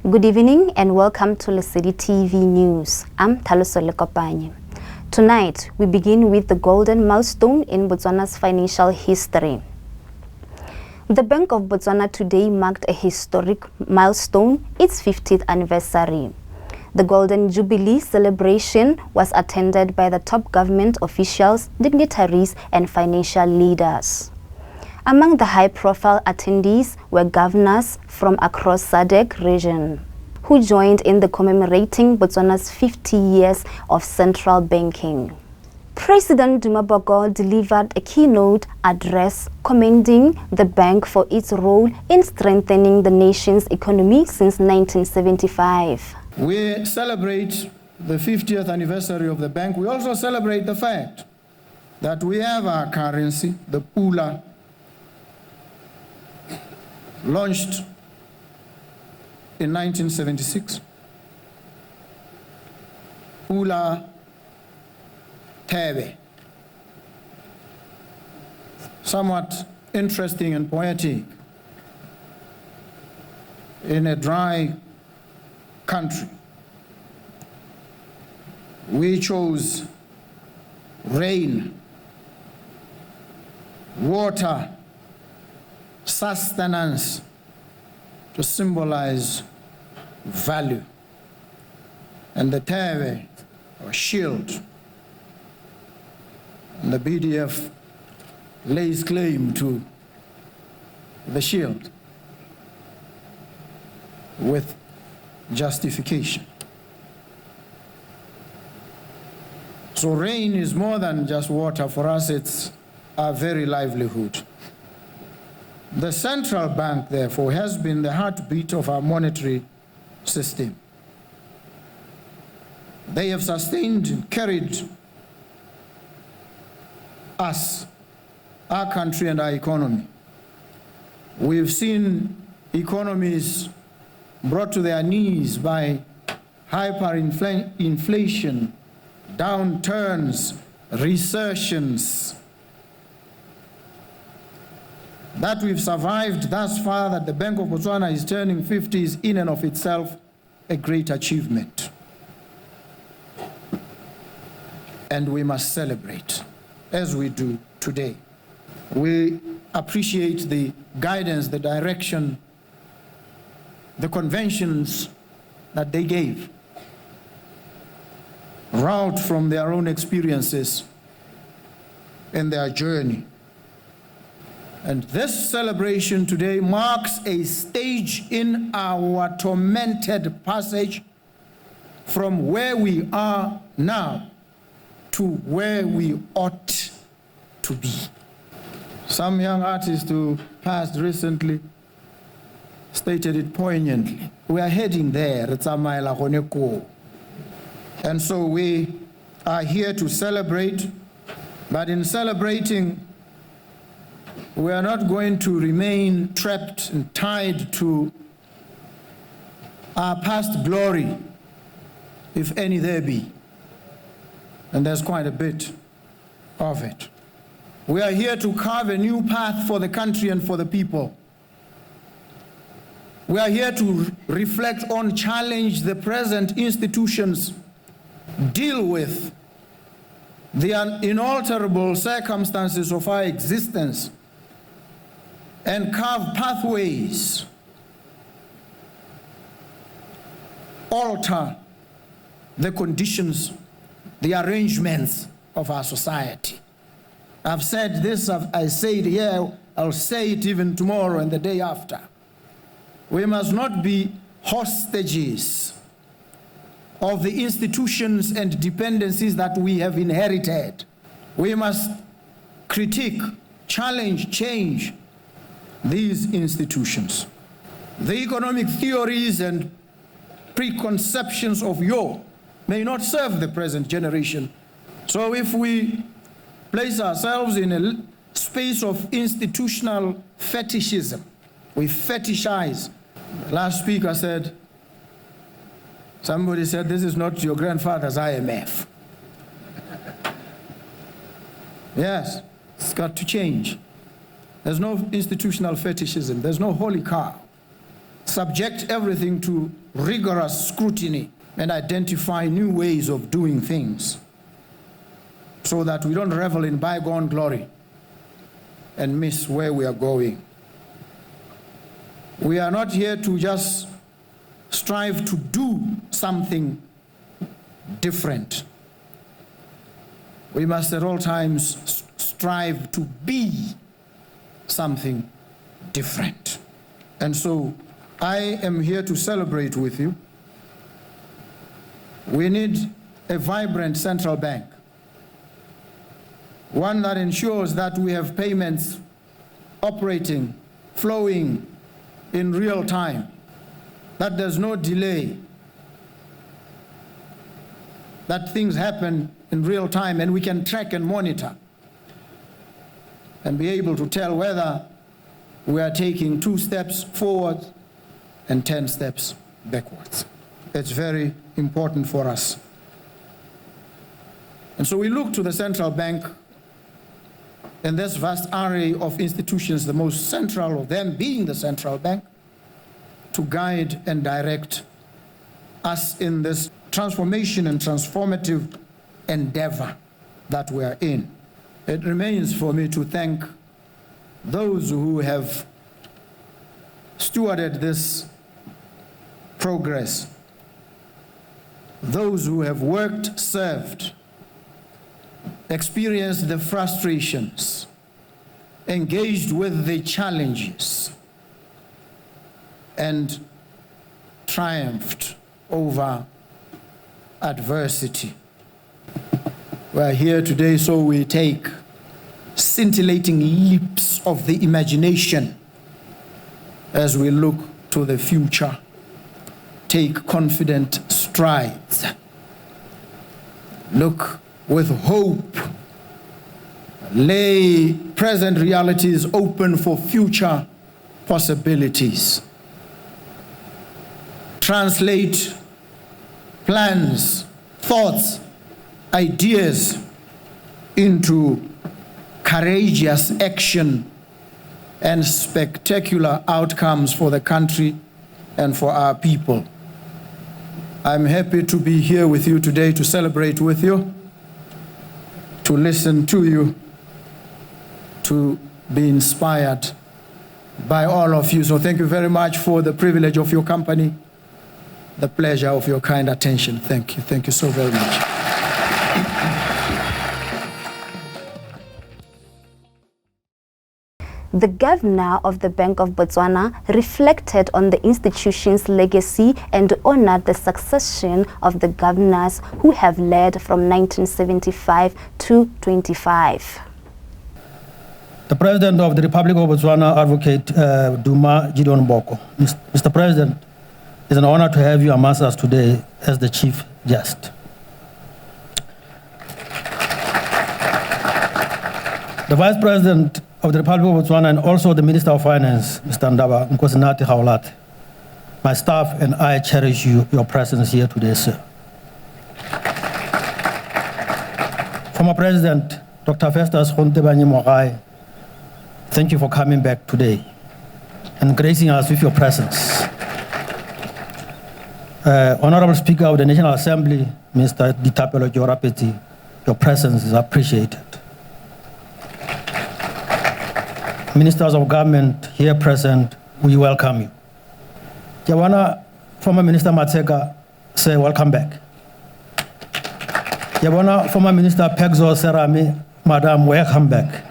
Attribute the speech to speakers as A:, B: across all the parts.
A: Good evening and welcome to Lesedi TV News. I'm Thaluso Lekopanye. Tonight, we begin with the golden milestone in Botswana's financial history. The Bank of Botswana today marked a historic milestone, its 50th anniversary. The Golden Jubilee celebration was attended by the top government officials, dignitaries, and financial leaders. Among the high-profile attendees were governors from across SADC region, who joined in the commemorating Botswana's 50 years of central banking. President Duma Boko delivered a keynote address commending the bank for its role in strengthening the nation's economy since 1975.
B: We celebrate the 50th anniversary of the bank. We also celebrate the fact that we have our currency, the pula, launched in 1976. Pula thebe. Somewhat interesting and poetic. In a dry country, we chose rain, water, sustenance to symbolize value, and the thebe, or shield, and the BDF lays claim to the shield with justification. So rain is more than just water. For us, it's our very livelihood. The central bank, therefore, has been the heartbeat of our monetary system. They have sustained and carried us, our country, and our economy. We've seen economies brought to their knees by hyperinflation, downturns, recessions. That we've survived thus far, that the Bank of Botswana is turning 50 is in and of itself a great achievement. And we must celebrate, as we do today. We appreciate the guidance, the direction, the conventions that they gave, wrought from their own experiences in their journey. And this celebration today marks a stage in our tormented passage from where we are now to where we ought to be. Some young artist who passed recently stated it poignantly. We are heading there. And so we are here to celebrate, but in celebrating, we are not going to remain trapped and tied to our past glory, if any there be. And there's quite a bit of it. We are here to carve a new path for the country and for the people. We are here to reflect on, challenge the present institutions, deal with the inalterable circumstances of our existence, and carve pathways, alter the conditions, the arrangements of our society. I've said this, I say it here, I'll say it even tomorrow and the day after. We must not be hostages of the institutions and dependencies that we have inherited. We must critique, challenge, change these institutions. The economic theories and preconceptions of yore may not serve the present generation. So if we place ourselves in a space of institutional fetishism, we fetishize. The last speaker said, somebody said, this is not your grandfather's IMF. Yes, it's got to change. There's no institutional fetishism. There's no holy cow. Subject everything to rigorous scrutiny and identify new ways of doing things so that we don't revel in bygone glory and miss where we are going. We are not here to just strive to do something different. We must at all times strive to be something different. And so I am here to celebrate with you. We need a vibrant central bank, one that ensures that we have payments operating, flowing in real time, that there's no delay, that things happen in real time and we can track and monitor and be able to tell whether we are taking 2 steps forward and 10 steps backwards. It's very important for us. And so we look to the central bank and this vast array of institutions, the most central of them being the central bank, to guide and direct us in this transformation and transformative endeavor that we are in. It remains for me to thank those who have stewarded this progress, those who have worked, served, experienced the frustrations, engaged with the challenges, and triumphed over adversity. We are here today so we take scintillating leaps of the imagination as we look to the future. Take confident strides. Look with hope. Lay present realities open for future possibilities. Translate plans, thoughts, ideas into courageous action and spectacular outcomes for the country and for our people. I'm happy to be here with you today to celebrate with you, to listen to you, to be inspired by all of you. So thank you very much for the privilege of your company, the pleasure of your kind attention. Thank you. Thank you so very much.
A: The governor of the Bank of Botswana reflected on the institution's legacy and honored the succession of the governors who have led from 1975 to 25.
C: The President of the Republic of Botswana, Advocate Duma Boko. Mr. President, it's an honor to have you amongst us today as the chief guest. The Vice President of the Republic of Botswana and also the Minister of Finance, Mr. Ndaba Nkosinati Haulate. My staff and I cherish your presence here today, sir. Former President Dr. Festus Mogai, thank you for coming back today and gracing us with your presence. Honorable Speaker of the National Assembly, Mr. Ditapelo Jorapeti, your presence is appreciated. Ministers of government here present, we welcome you. Yawana, former Minister Matseka, say welcome back. Yawana, former Minister Pegzo Serami, Madam, welcome back.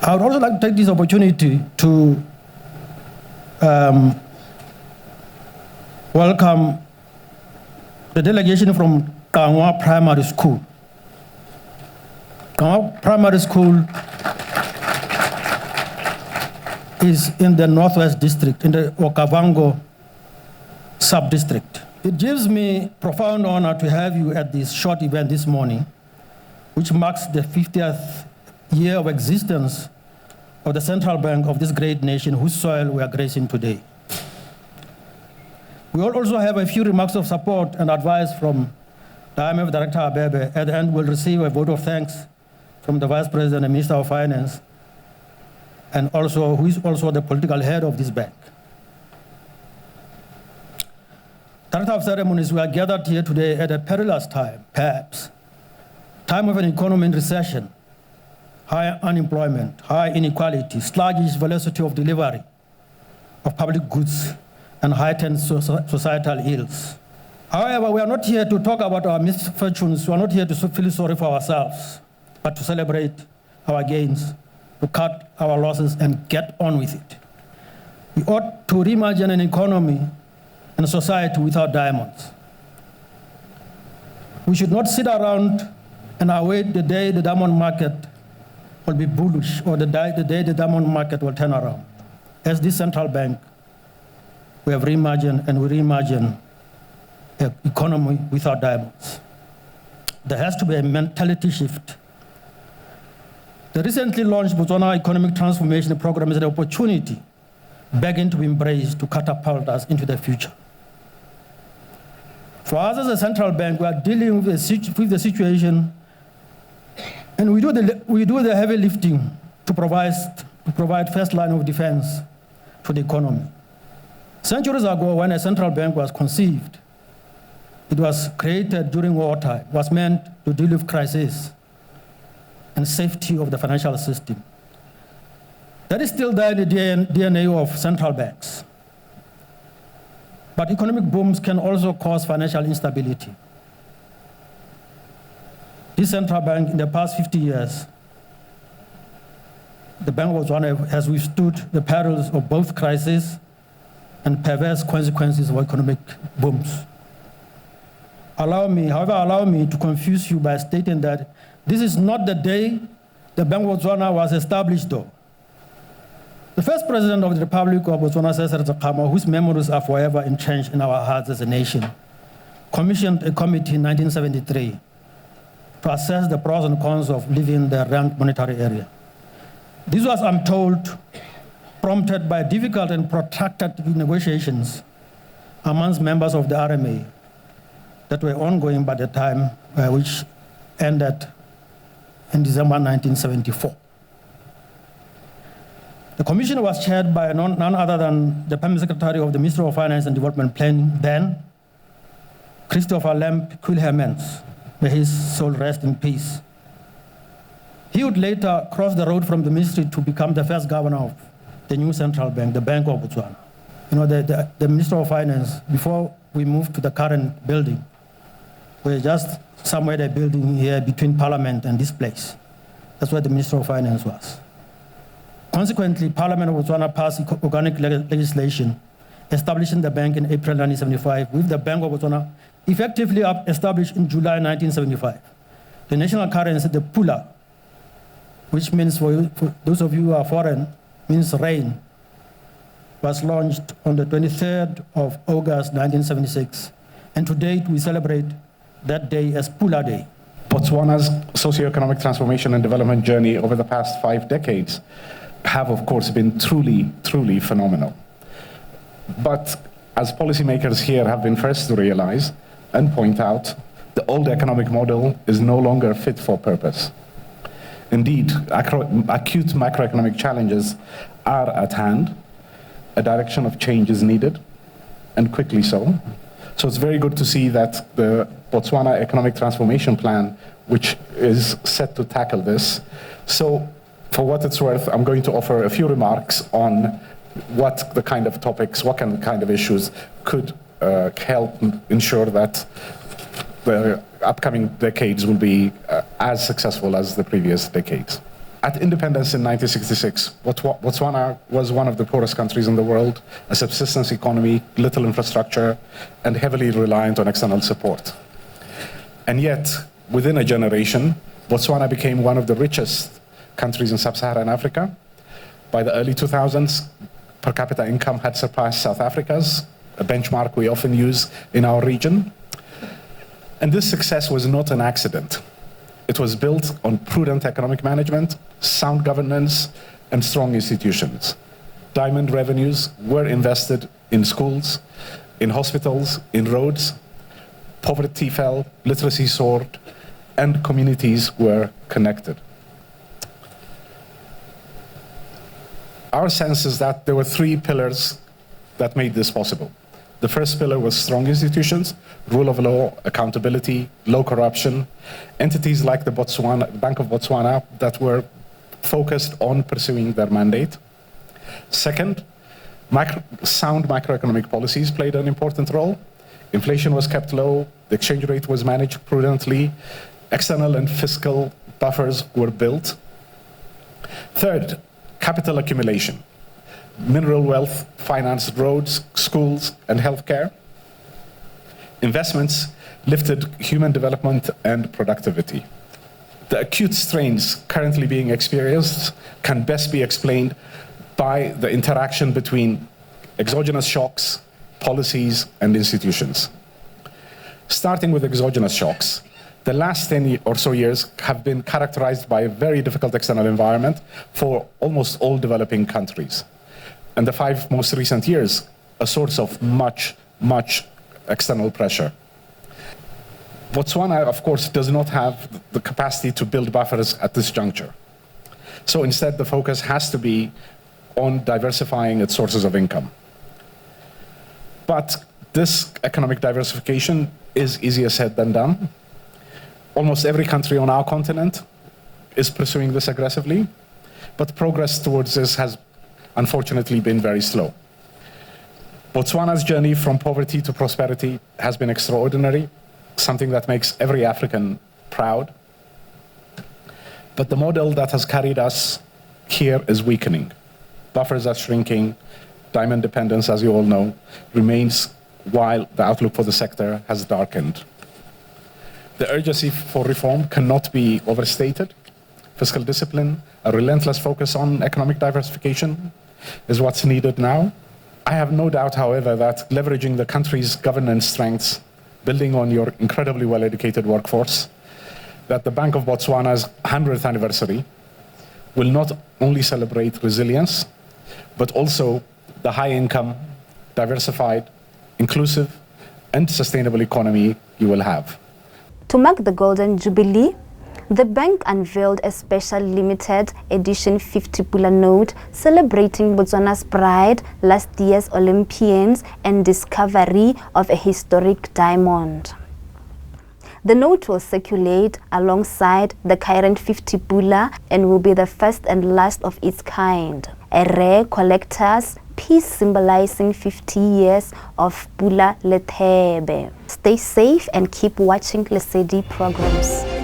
C: I would also like to take this opportunity to welcome the delegation from Kangwa Primary School. Kangwa Primary School is in the Northwest District, in the Okavango sub-district. It gives me profound honor to have you at this short event this morning, which marks the 50th year of existence of the central bank of this great nation whose soil we are gracing today. We will also have a few remarks of support and advice from the IMF Director Abebe. At the end, we'll receive a vote of thanks from the Vice President and Minister of Finance. and also who is also the political head of this bank. Director of ceremonies, we are gathered here today at a perilous time, perhaps, time of an economy in recession, high unemployment, high inequality, sluggish velocity of delivery of public goods, and heightened societal ills. However, we are not here to talk about our misfortunes. We are not here to feel sorry for ourselves, but to celebrate our gains, to cut our losses and get on with it. We ought to reimagine an economy and a society without diamonds. We should not sit around and await the day the diamond market will be bullish or the day the diamond market will turn around. As this central bank, we have reimagined and we reimagine an economy without diamonds. There has to be a mentality shift. The recently launched Botswana Economic Transformation Program is an opportunity begging to be embraced to catapult us into the future. For us as a central bank, we are dealing with the situation, and we do the heavy lifting to provide first line of defense to the economy. Centuries ago, when a central bank was conceived, it was created during wartime, was meant to deal with crisis and safety of the financial system. That is still there in the DNA of central banks. But economic booms can also cause financial instability. This central bank, in the past 50 years, the Bank of Botswana has withstood the perils of both crisis and perverse consequences of economic booms. Allow me to confuse you by stating that this is not the day the Bank of Botswana was established, though. The first president of the Republic of Botswana, Cesar Tsakama, whose memories are forever entrenched in our hearts as a nation, commissioned a committee in 1973 to assess the pros and cons of leaving the ranked monetary area. This was, I'm told, prompted by difficult and protracted negotiations amongst members of the RMA that were ongoing by the time, which ended in December 1974. The commission was chaired by none other than the Permanent Secretary of the Ministry of Finance and Development Planning, then Christopher Lemp Quilhermans. May his soul rest in peace. He would later cross the road from the ministry to become the first governor of the new central bank, the Bank of Botswana. You know, the Minister of Finance, before we moved to the current building, we're just somewhere the building here between Parliament and this place. That's where the Minister of Finance was. Consequently, Parliament of Botswana passed organic legislation establishing the bank in April 1975, with the Bank of Botswana effectively established in July 1975. The national currency, the pula, which means for those of you who are foreign, means rain, was launched on the 23rd of August 1976. And to date, we celebrate that day as Pula Day.
D: Botswana's socioeconomic transformation and development journey over the past 5 decades have, of course, been truly, truly phenomenal. But as policymakers here have been first to realize and point out, the old economic model is no longer fit for purpose. Indeed, acute macroeconomic challenges are at hand. A direction of change is needed, and quickly so. So it's very good to see that the Botswana Economic Transformation Plan, which is set to tackle this. So for what it's worth, I'm going to offer a few remarks on what the kind of topics, what kind of issues could help ensure that the upcoming decades will be as successful as the previous decades. At independence in 1966, Botswana was one of the poorest countries in the world, a subsistence economy, little infrastructure, and heavily reliant on external support. And yet, within a generation, Botswana became one of the richest countries in sub-Saharan Africa. By the early 2000s, per capita income had surpassed South Africa's, a benchmark we often use in our region. And this success was not an accident. It was built on prudent economic management, sound governance, and strong institutions. Diamond revenues were invested in schools, in hospitals, in roads. Poverty fell, literacy soared, and communities were connected. Our sense is that there were three pillars that made this possible. The first pillar was strong institutions, rule of law, accountability, low corruption, entities like the Bank of Botswana that were focused on pursuing their mandate. Second, sound macroeconomic policies played an important role. Inflation was kept low, the exchange rate was managed prudently, external and fiscal buffers were built. Third, capital accumulation. Mineral wealth financed roads, schools, and healthcare. Investments lifted human development and productivity. The acute strains currently being experienced can best be explained by the interaction between exogenous shocks, policies, and institutions. Starting with exogenous shocks, the last 10 or so years have been characterized by a very difficult external environment for almost all developing countries. And the 5 most recent years, a source of much external pressure. Botswana, of course, does not have the capacity to build buffers at this juncture. So instead, the focus has to be on diversifying its sources of income. But this economic diversification is easier said than done. Almost every country on our continent is pursuing this aggressively, but progress towards this has unfortunately been very slow. Botswana's journey from poverty to prosperity has been extraordinary, something that makes every African proud. But the model that has carried us here is weakening. Buffers are shrinking, diamond dependence, as you all know, remains, while the outlook for the sector has darkened. The urgency for reform cannot be overstated. Fiscal discipline, a relentless focus on economic diversification is what's needed now. I have no doubt, however, that leveraging the country's governance strengths, building on your incredibly well-educated workforce, that the Bank of Botswana's 100th anniversary will not only celebrate resilience, but also the high-income, diversified, inclusive, and sustainable economy you will have.
A: To mark the Golden Jubilee, the bank unveiled a special limited edition 50 pula note celebrating Botswana's pride, last year's Olympians, and discovery of a historic diamond. The note will circulate alongside the current 50 pula and will be the first and last of its kind, a rare collector's piece symbolizing 50 years of pula le thebe. Stay safe and keep watching Lesedi programs.